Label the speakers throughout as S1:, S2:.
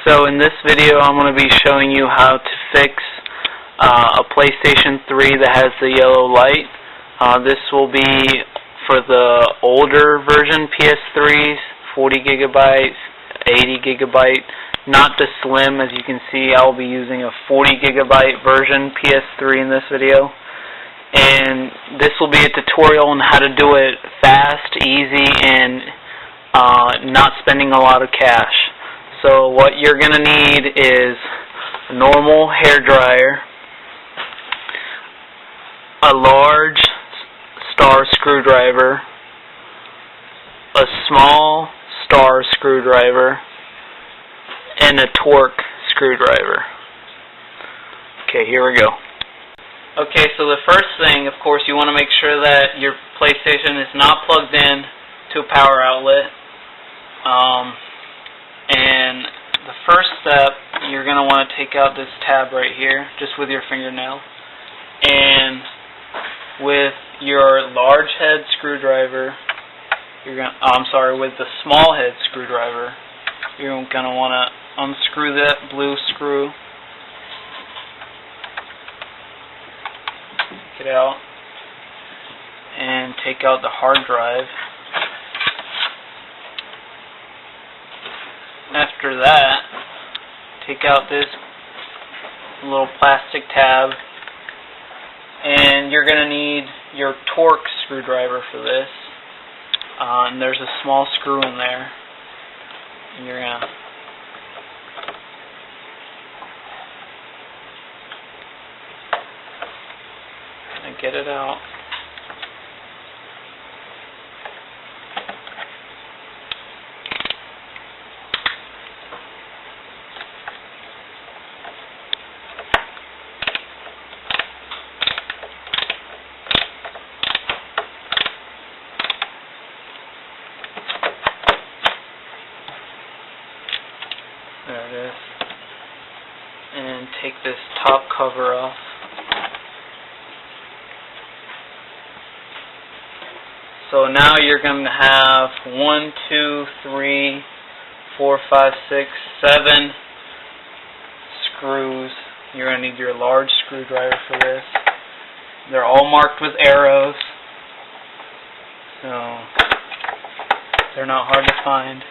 S1: So in this video I'm going to be showing you how to fix a PlayStation 3 that has the yellow light. This will be for the older version PS3s, 40 gigabytes, 80 gigabyte, not the slim. As you can see, I will be using a 40 gigabyte version PS3 in this video. And this will be a tutorial on how to do it fast, easy, and not spending a lot of cash. So what you're going to need is a normal hair dryer, a large star screwdriver, a small star screwdriver, and a torque screwdriver. Okay, here we go. Okay, so the first thing, of course, you want to make sure that your PlayStation is not plugged in to a power outlet. And the first step, you're going to want to take out this tab right here, just with your fingernail. And with your large head screwdriver, with the small head screwdriver, you're going to want to unscrew that blue screw. Take it out and take out the hard drive. After that, take out this little plastic tab, and you're going to need your torque screwdriver for this. And there's a small screw in there. And you're going to get it out. There it is. And take this top cover off. So now you're going to have 1, 2, 3, 4, 5, 6, 7 screws. You're going to need your large screwdriver for this. They're all marked with arrows, so they're not hard to find.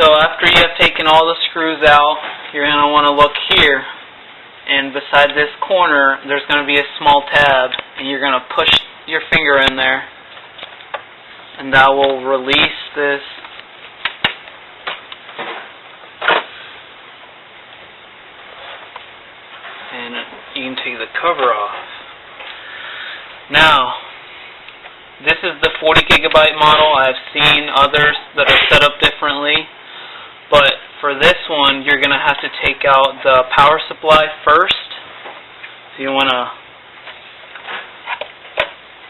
S1: So after you have taken all the screws out, you're going to want to look here, and beside this corner there's going to be a small tab, and you're going to push your finger in there, and that will release this and you can take the cover off. Now, this is the 40 gigabyte model. I've seen others that are set up differently, but for this one you're going to have to take out the power supply first. So you want to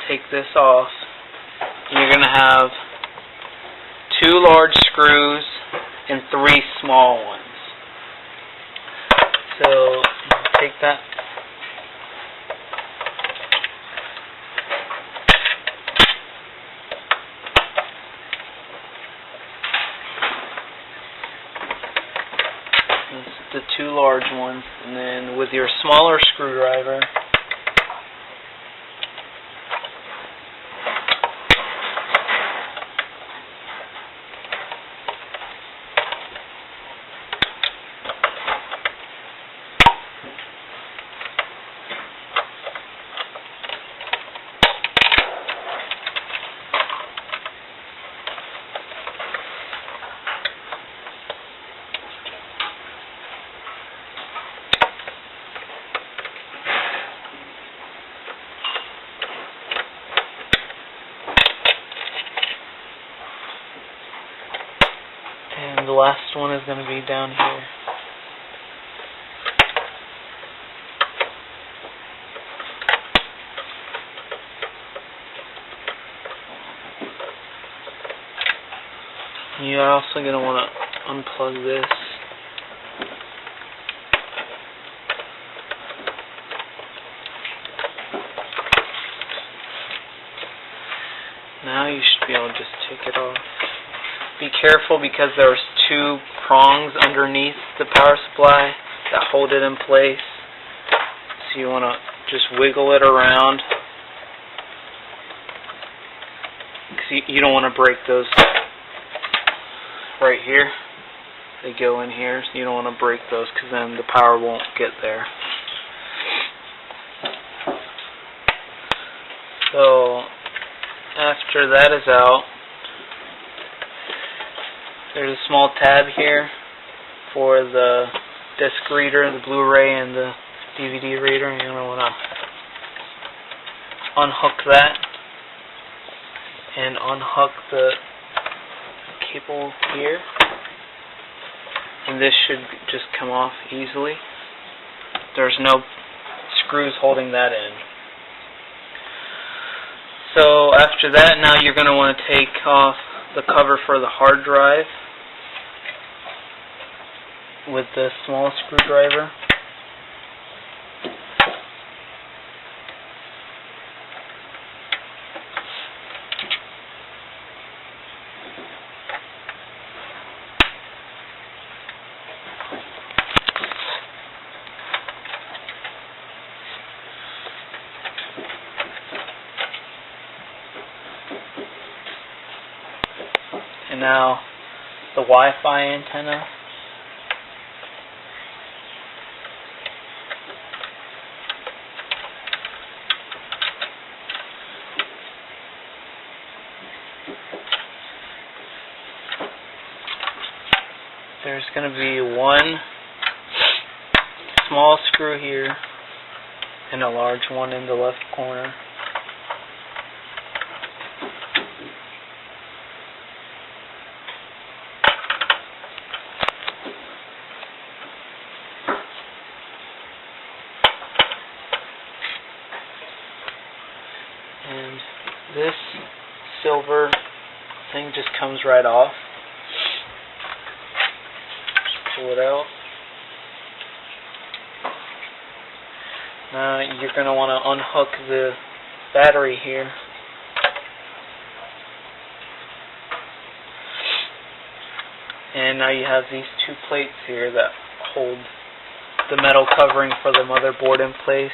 S1: take this off. You're going to have 2 large screws and 3 small ones. So take that. The 2 large ones, and then with your smaller screwdriver, last one is going to be down here. You're also going to want to unplug this. Now you should be able to just take it off. Be careful because there's two prongs underneath the power supply that hold it in place. So you want to just wiggle it around. Because you don't want to break those right here. They go in here, so you don't want to break those because then the power won't get there. So after that is out, there's a small tab here for the disc reader, the Blu-ray, and the DVD reader. You're going to want to unhook that and unhook the cable here, and this should just come off easily. There's no screws holding that in. So after that, now you're going to want to take off the cover for the hard drive with the small screwdriver. And now the Wi-Fi antenna. There's going to be one small screw here and a large one in the left corner. And this silver thing just comes right off. Just pull it out. Now you're going to want to unhook the battery here. And now you have these two plates here that hold the metal covering for the motherboard in place.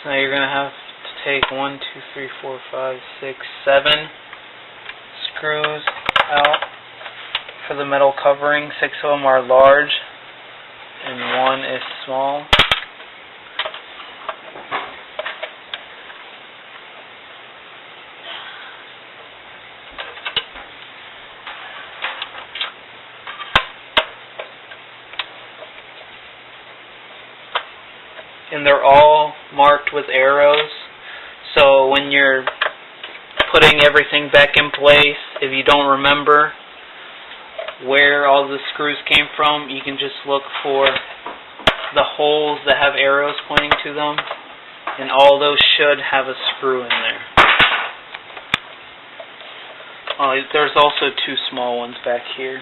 S1: So now you're going to have to take 1, 2, 3, 4, 5, 6, 7 screws out for the metal covering. 6 of them are large and 1 is small. And they're all marked with arrows, so when you're putting everything back in place, if you don't remember where all the screws came from, you can just look for the holes that have arrows pointing to them, and all those should have a screw in there. There's also 2 small ones back here.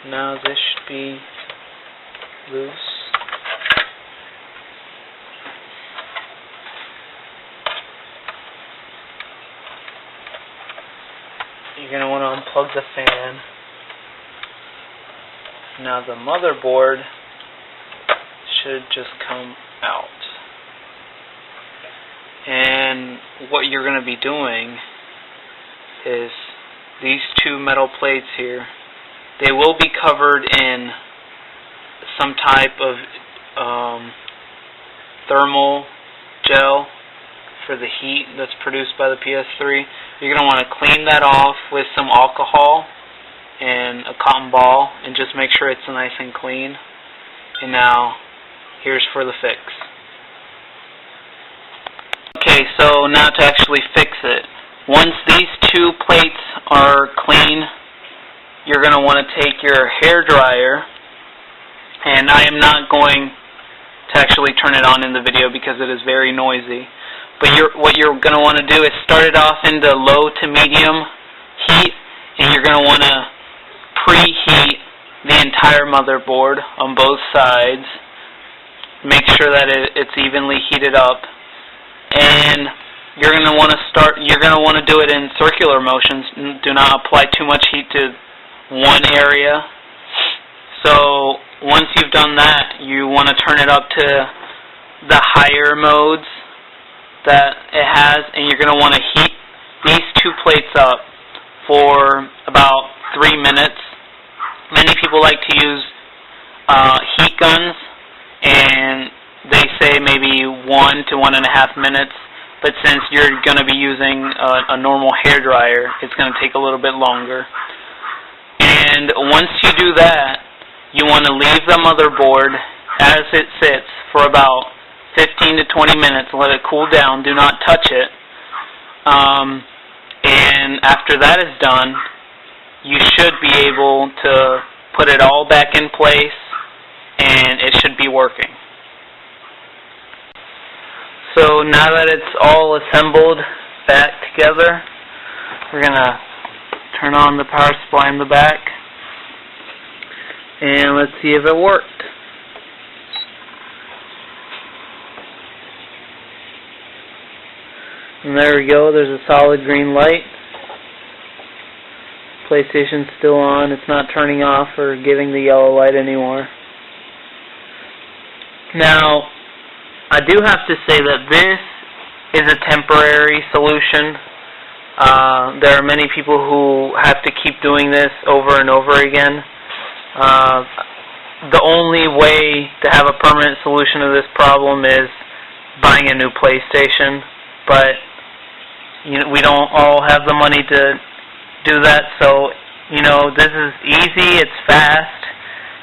S1: Now this should be loose. You're going to want to unplug the fan. Now the motherboard should just come out. And what you're going to be doing is these two metal plates here, they will be covered in some type of thermal gel for the heat that's produced by the PS3. You're going to want to clean that off with some alcohol and a cotton ball and just make sure it's nice and clean. And now, here's for the fix. Okay, so now to actually fix it. Once these two plates are clean, you're going to want to take your hair dryer, and I am not going to actually turn it on in the video because it is very noisy. But what you're going to want to do is start it off into low to medium heat, and you're going to want to preheat the entire motherboard on both sides. Make sure that it's evenly heated up, and you're going to want to do it in circular motions. Do not apply too much heat to one area. So once you've done that, you want to turn it up to the higher modes that it has, and you're going to want to heat these two plates up for about 3 minutes. Many people like to use heat guns, and they say maybe 1 to 1.5 minutes, but since you're going to be using a normal hair dryer, it's going to take a little bit longer. And once you do that, you want to leave the motherboard as it sits for about 15 to 20 minutes. Let it cool down. Do not touch it. And after that is done, you should be able to put it all back in place, and it should be working. So now that it's all assembled back together, we're going to turn on the power supply in the back, and let's see if it worked. And there we go, there's a solid green light. PlayStation's still on, it's not turning off or giving the yellow light anymore. Now, I do have to say that this is a temporary solution. There are many people who have to keep doing this over and over again. The only way to have a permanent solution to this problem is buying a new PlayStation, but we don't all have the money to do that, so this is easy, it's fast.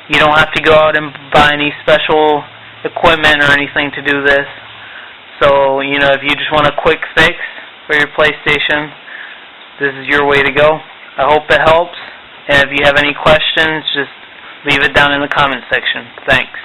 S1: You don't have to go out and buy any special equipment or anything to do this. So if you just want a quick fix for your PlayStation, this is your way to go. I hope it helps, and if you have any questions, just leave it down in the comment section. Thanks.